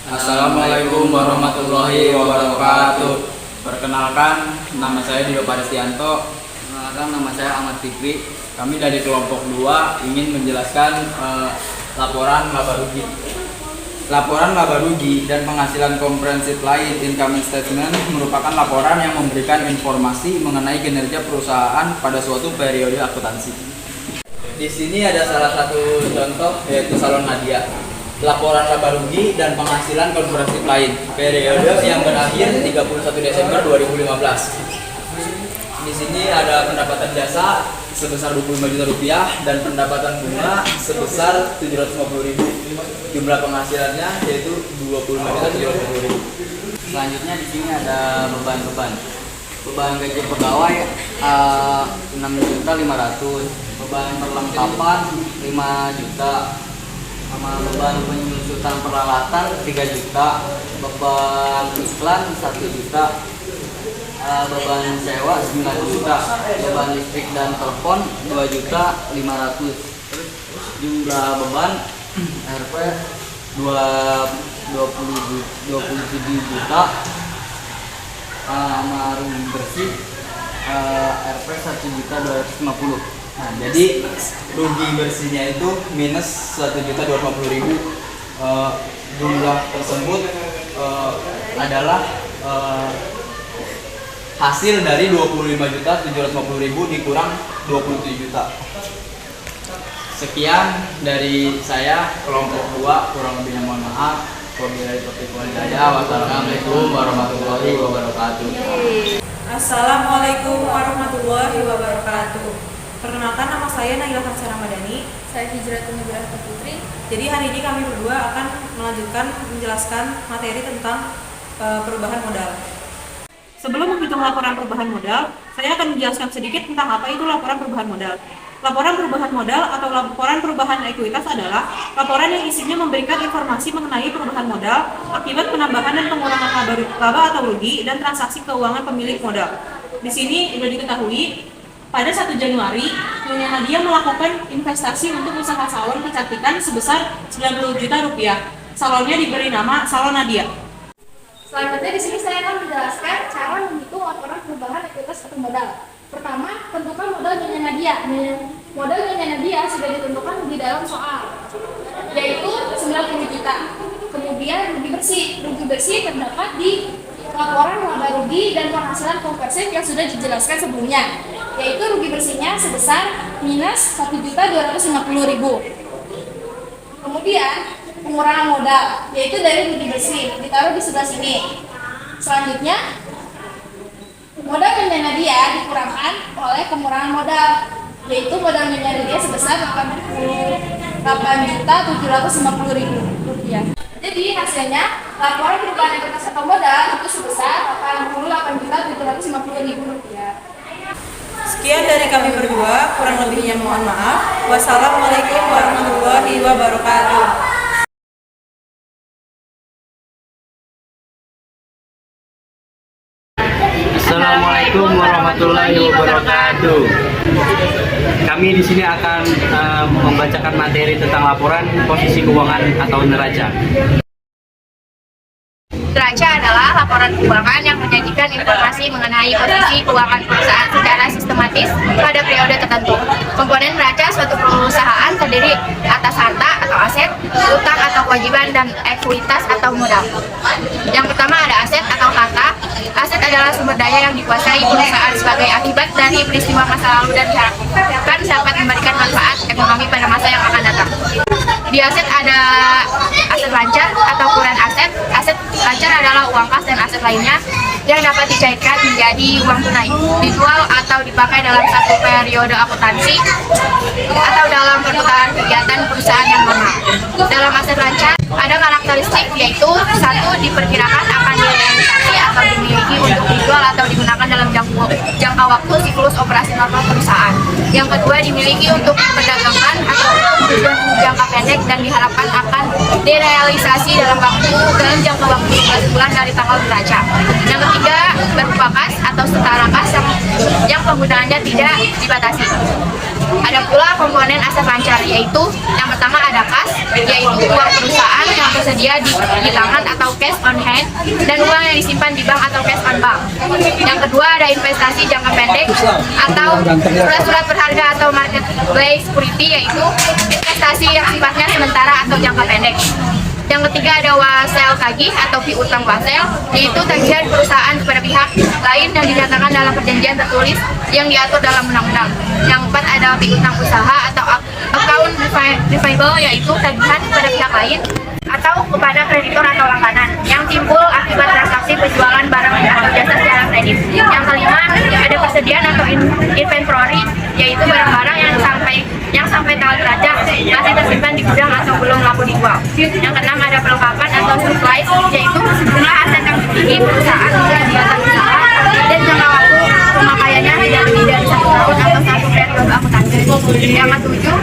Assalamualaikum warahmatullahi wabarakatuh. Perkenalkan, nama saya Dido Paristianto. Perkenalkan, nama saya Ahmad Fikri. Kami dari kelompok 2 ingin menjelaskan laporan laba rugi. Laporan laba rugi dan penghasilan komprehensif lain income statement merupakan laporan yang memberikan informasi mengenai kinerja perusahaan pada suatu periode akuntansi. Di sini ada salah satu contoh, yaitu Salon Nadia. Laporan laba rugi dan penghasilan komprehensif lain periode yang berakhir 31 Desember 2015. Di sini ada pendapatan jasa sebesar 25 juta rupiah dan pendapatan bunga sebesar 750.000. Jumlah penghasilannya yaitu 25.750.000. Selanjutnya di sini ada beban-beban. Beban gaji pegawai 6.500.000, beban perlengkapan 5 juta, sama beban penyusutan peralatan 3 juta, beban iklan 1 juta, beban sewa 9 juta, beban listrik dan telepon 2.500.000. Jumlah beban RP 27 juta, sama rugi bersih RP 1.250.000. Nah, jadi rugi bersihnya itu minus 1.250.000. Jumlah tersebut adalah hasil dari 25.750.000 dikurang 27 juta. Sekian dari saya, kelompok 2, kurang lebihnya mohon maaf. Wabillahi taufiq wal hidayah. Wassalamualaikum warahmatullahi wabarakatuh. Assalamualaikum warahmatullahi wabarakatuh. Perkenalkan, nama saya Naila Kamsa Ramadhani. Saya Hijratun Nugrah Putri. Jadi hari ini kami berdua akan menjelaskan materi tentang perubahan modal. Sebelum menghitung laporan perubahan modal, saya akan menjelaskan sedikit tentang apa itu laporan perubahan modal. Laporan perubahan modal atau laporan perubahan ekuitas adalah laporan yang isinya memberikan informasi mengenai perubahan modal akibat penambahan dan pengurangan laba atau rugi dan transaksi keuangan pemilik modal. Di sini sudah diketahui, pada 1 Januari, Nyonya Nadia melakukan investasi untuk usaha salon kecantikan sebesar 90 juta rupiah. Salonnya diberi nama Salon Nadia. Selanjutnya di sini saya akan menjelaskan cara menghitung laporan perubahan ekuitas atau modal. Pertama, tentukan modal Nyonya Nadia. Modal Nyonya Nadia sudah ditentukan di dalam soal, yaitu 90 juta. Kemudian rugi bersih. Rugi bersih terdapat di laporan laba rugi dan penghasilan komprehensif yang sudah dijelaskan sebelumnya, yaitu rugi bersihnya sebesar minus 1.250.000. Kemudian pengurangan modal, yaitu dari rugi bersih, ditaruh di sebelah sini. Selanjutnya, modal Nyonya Nadia dikurangkan oleh pengurangan modal, yaitu modal Nyonya Nadia sebesar 88.750.000 rupiah. Jadi hasilnya laporan perubahan ekuitas atau modal itu sebesar 88.750.000 rupiah. Sekian dari kami berdua, kurang lebihnya mohon maaf. Wassalamualaikum warahmatullahi wabarakatuh. Assalamualaikum warahmatullahi wabarakatuh. Kami di sini akan membacakan materi tentang laporan posisi keuangan atau neraca. Neraca adalah laporan keuangan yang menyajikan informasi mengenai posisi keuangan perusahaan secara sistematis pada periode tertentu. Komponen neraca suatu perusahaan terdiri atas harta atau aset, utang atau kewajiban, dan ekuitas atau modal. Yang pertama ada aset atau harta. Aset adalah sumber daya yang dikuasai perusahaan sebagai akibat dari peristiwa masa lalu dan diharapkan dapat memberikan manfaat ekonomi pada masa yang akan datang. Di aset ada aset lancar atau kurang aset. Aset lancar adalah uang kas dan aset lainnya yang dapat dicairkan menjadi uang tunai, dijual atau dipakai dalam satu periode akuntansi atau dalam perputaran kegiatan perusahaan yang normal. Dalam aset lancar ada karakteristik, yaitu 1. Diperkirakan akan direalisasi atau dimiliki untuk dijual atau digunakan dalam jangka waktu siklus operasi normal perusahaan. Yang kedua, dimiliki untuk diperdagangkan atau untuk tujuan jangka pendek dan diharapkan akan direalisasi dalam jangka waktu 12 bulan dari tanggal neraca. Yang ketiga, berupa kas atau setara kas yang penggunaannya tidak dibatasi. Ada pula komponen aset lancar, yaitu yang pertama ada kas, yaitu uang perusahaan yang tersedia di tangan atau cash on hand, dan uang yang disimpan di bank atau cash on bank. Yang kedua ada investasi jangka pendek atau surat-surat berharga atau marketplace security, yaitu investasi yang sifatnya sementara atau jangka pendek. Yang ketiga ada wasel tagih atau piutang wasel, yaitu tagihan perusahaan kepada pihak lain yang dinyatakan dalam perjanjian tertulis yang diatur dalam undang-undang. Yang keempat ada piutang usaha atau account receivable, yaitu tagihan kepada pihak lain atau kepada kreditor atau langganan yang timbul akibat transaksi penjualan barang atau jasa secara kredit. Yang kelima ada persediaan atau inventory, yaitu barang-barang yang sampai tanggal terancam masih tersimpan di gudang atau belum laku dijual. Yang keenam ada perlengkapan atau supplies, yaitu sejumlah aset yang dimiliki perusahaan untuk kegiatan usaha dan jangka waktu pemakaiannya tidak lebih dari 1 tahun atau 1 periode akuntansi. Yang ketujuh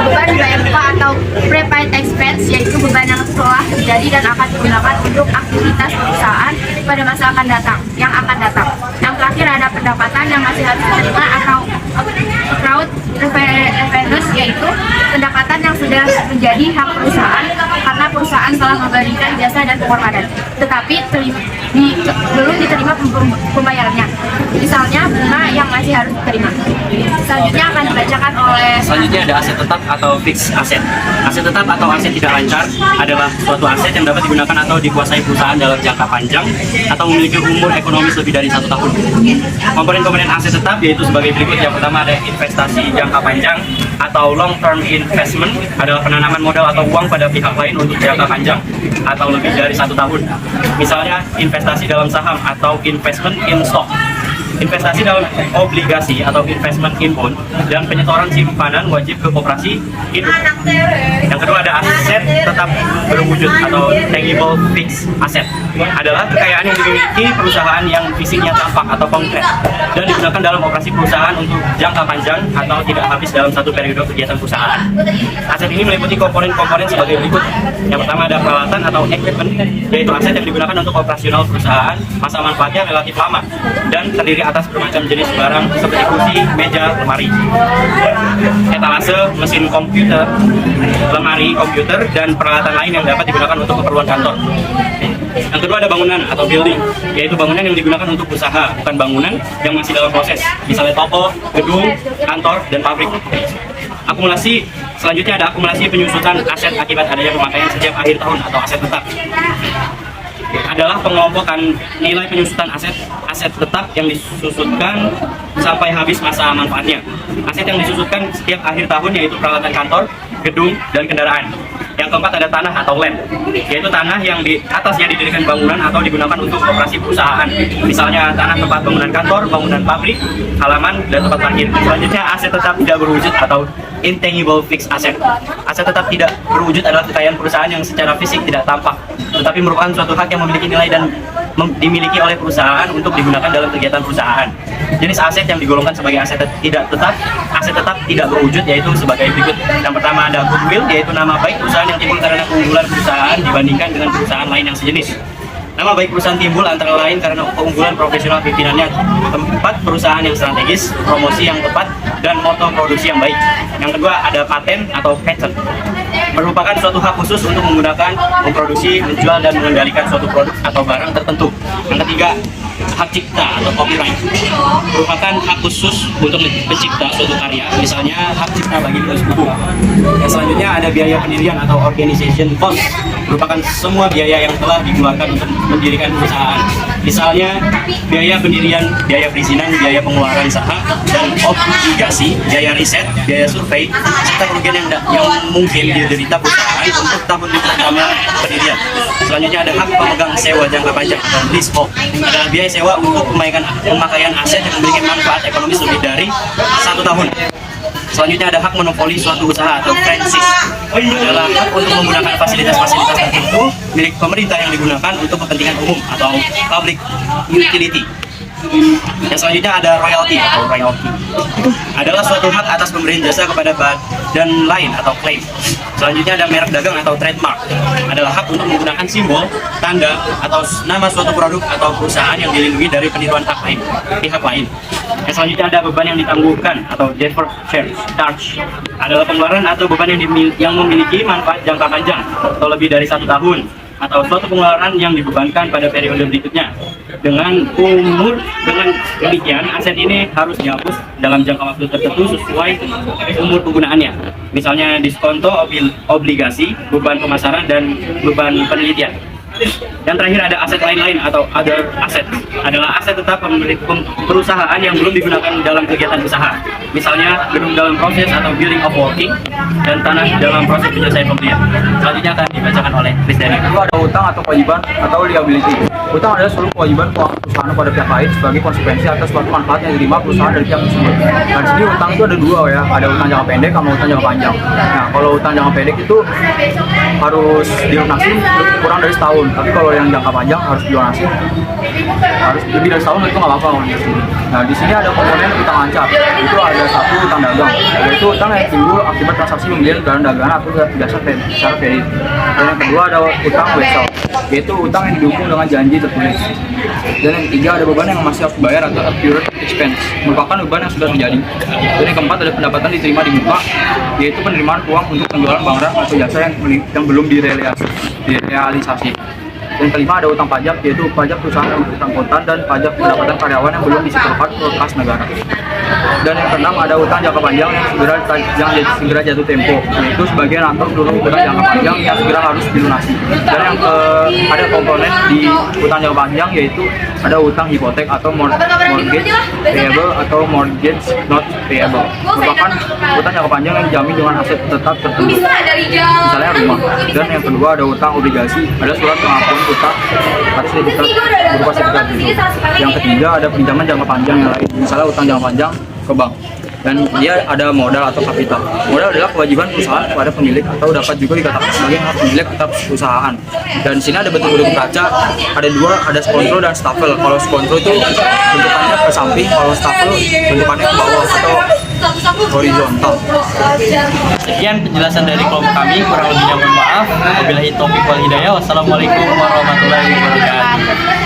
beban biaya muka atau prepaid expense, yaitu beban yang telah terjadi dan akan digunakan untuk aktivitas perusahaan pada masa akan datang. Yang terakhir ada pendapatan yang masih harus diterima atau accrued revenues, yaitu pendapatan yang sudah menjadi hak perusahaan karena perusahaan telah memberikan jasa dan pengorbanan, tetapi belum diterima pembayarannya. Misalnya bunga yang masih harus diterima. Selanjutnya akan dibacakan oleh. Selanjutnya ada aset tetap atau fixed asset. Aset tetap atau aset tidak lancar adalah suatu aset yang dapat digunakan atau dikuasai perusahaan dalam jangka panjang atau memiliki umur ekonomis lebih dari 1 tahun. Komponen-komponen aset tetap yaitu sebagai berikut. Yang pertama ada investasi jangka panjang atau long term investment, adalah penanaman modal atau uang pada pihak lain untuk jangka panjang atau lebih dari 1 tahun. Misalnya investasi dalam saham atau investment in stock. Investasi dalam obligasi atau investment in bond, dan penyetoran simpanan wajib ke koperasi hidup. Yang kedua ada aset tetap berwujud atau tangible fixed asset, adalah kekayaan yang dimiliki perusahaan yang fisiknya tampak atau konkret dan digunakan dalam operasi perusahaan untuk jangka panjang atau tidak habis dalam satu periode kegiatan perusahaan. Aset ini meliputi komponen-komponen sebagai berikut. Yang pertama ada peralatan atau equipment, yaitu aset yang digunakan untuk operasional perusahaan. Masa manfaatnya relatif lama dan terdiri atas bermacam jenis barang seperti kursi, meja, lemari, etalase, mesin komputer, lemari komputer, dan peralatan lain yang dapat digunakan untuk keperluan kantor. Yang kedua ada bangunan atau building, yaitu bangunan yang digunakan untuk usaha, bukan bangunan yang masih dalam proses, misalnya toko, gedung, kantor, dan pabrik. Akumulasi, selanjutnya ada akumulasi penyusutan aset akibat adanya pemakaian setiap akhir tahun atau aset tetap. Adalah pengelompokan nilai penyusutan aset tetap yang disusutkan sampai habis masa manfaatnya. Aset yang disusutkan setiap akhir tahun yaitu peralatan kantor, gedung, dan kendaraan. Yang keempat ada tanah atau land, yaitu tanah yang di atasnya didirikan bangunan atau digunakan untuk operasi perusahaan. Misalnya tanah tempat bangunan kantor, bangunan pabrik, halaman, dan tempat parkir. Selanjutnya aset tetap tidak berwujud atau intangible fixed asset. Aset tetap tidak berwujud adalah kekayaan perusahaan yang secara fisik tidak tampak, tetapi merupakan suatu hak yang memiliki nilai dan dimiliki oleh perusahaan untuk digunakan dalam kegiatan perusahaan. Jenis aset yang digolongkan sebagai aset tidak tetap, aset tetap tidak berwujud yaitu sebagai berikut. Yang pertama ada goodwill, yaitu nama baik perusahaan yang timbul karena keunggulan perusahaan dibandingkan dengan perusahaan lain yang sejenis. Nama baik perusahaan timbul antara lain karena keunggulan profesional pimpinannya, tempat perusahaan yang strategis, promosi yang tepat, dan moto produksi yang baik. Yang kedua ada paten atau patent, merupakan suatu hak khusus untuk menggunakan, memproduksi, menjual, dan mengendalikan suatu produk atau barang tertentu. Yang ketiga, hak cipta atau copyright, merupakan hak khusus untuk pencipta suatu karya, misalnya hak cipta bagi penulis buku. Yang selanjutnya ada biaya pendirian atau organization cost, merupakan semua biaya yang telah dikeluarkan untuk mendirikan perusahaan. Misalnya biaya pendirian, biaya perizinan, biaya pengeluaran saham dan obligasi, biaya riset, biaya survei, serta kerugian yang mungkin diderita perusahaan untuk tahun pertama pendirian. Selanjutnya ada hak pemegang sewa jangka panjang atau leasehold, adalah biaya sewa untuk pemakaian aset yang memiliki manfaat ekonomis lebih dari 1 tahun. Selanjutnya ada hak monopoli suatu usaha atau franchise, adalah hak untuk menggunakan fasilitas-fasilitas tertentu milik pemerintah yang digunakan untuk kepentingan umum atau public utility. Yang selanjutnya ada royalti atau royalty. Adalah suatu hak atas pemberian jasa kepada badan lain atau klaim. Selanjutnya ada merek dagang atau trademark. Adalah hak untuk menggunakan simbol, tanda, atau nama suatu produk atau perusahaan yang dilindungi dari peniruan pihak lain. Yang selanjutnya ada beban yang ditangguhkan atau deferred charge. Adalah pengeluaran atau beban yang memiliki manfaat jangka panjang atau lebih dari 1 tahun, atau suatu pengeluaran yang dibebankan pada periode berikutnya. Dengan demikian, aset ini harus dihapus dalam jangka waktu tertentu sesuai umur penggunaannya. Misalnya diskonto, obligasi, beban pemasaran, dan beban penelitian. Yang terakhir ada aset lain-lain atau other asset. Adalah aset tetap pemilik perusahaan yang belum digunakan dalam kegiatan usaha. Misalnya gedung dalam proses atau building of working, dan tanah dalam proses penyelesaian pembelian. Selanjutnya akan dibacakan oleh Chris Dani. Kedua ada utang atau kewajiban atau liability. Utang adalah seluruh kewajiban keuangan perusahaan pada pihak lain sebagai konsekuensi atas suatu manfaat yang diterima perusahaan dari pihak tersebut. Nah, di sini utang itu ada dua ya, ada utang jangka pendek sama utang jangka panjang. Nah, kalau utang jangka pendek itu harus dilunasi kurang dari setahun, tapi kalau yang jangka panjang harus dilunasi harus lebih dari setahun, itu nggak apa-apa. Nah, di sini ada komponen utang lancar. Itu ada satu utang dagang, yaitu utang yang timbul akibat transaksi pembelian barang dagangan atau jasa secara kredit. Dan yang kedua ada utang wesel, yaitu utang yang didukung dengan janji tertulis. Dan yang ketiga ada beban yang masih harus dibayar atau accrued expense, merupakan beban yang sudah terjadi. Dan yang keempat ada pendapatan diterima di muka, yaitu penerimaan uang untuk penjualan barang atau jasa yang belum direalisasi. Dan kelima ada utang pajak, yaitu pajak perusahaan yang utang kontan dan pajak pendapatan karyawan yang belum disetorkan ke kas negara. Dan yang keenam ada utang jangka panjang yang segera jatuh tempo, yaitu sebagian atau seluruh utang jangka panjang yang segera harus dilunasi. Dan yang ada komponen di utang jangka panjang, yaitu ada utang hipotek atau mortgage payable atau mortgage not payable, merupakan utang jangka panjang yang dijamin dengan aset tetap tertentu, misalnya rumah. Dan yang kedua ada utang obligasi, ada surat pengakuan utang atas berupa sertifikat itu. Yang ketiga ada pinjaman jangka panjang yang lain, misalnya utang jangka panjang ke bank. Dan dia ada modal atau kapital. Modal adalah kewajiban perusahaan kepada pemilik atau dapat juga dikatakan sebagai hak pemilik tetap perusahaan. Dan di sini ada bentuk-bentuk kaca, ada dua, ada sponsor dan staffel. Kalau sponsor itu bentukannya ke samping, kalau staffel bentukannya ke bawah atau horizontal. Sekian penjelasan dari kelompok kami, kurang lebihnya mohon maaf. Wabillahi taufiq wal hidayah. Wassalamualaikum warahmatullahi wabarakatuh.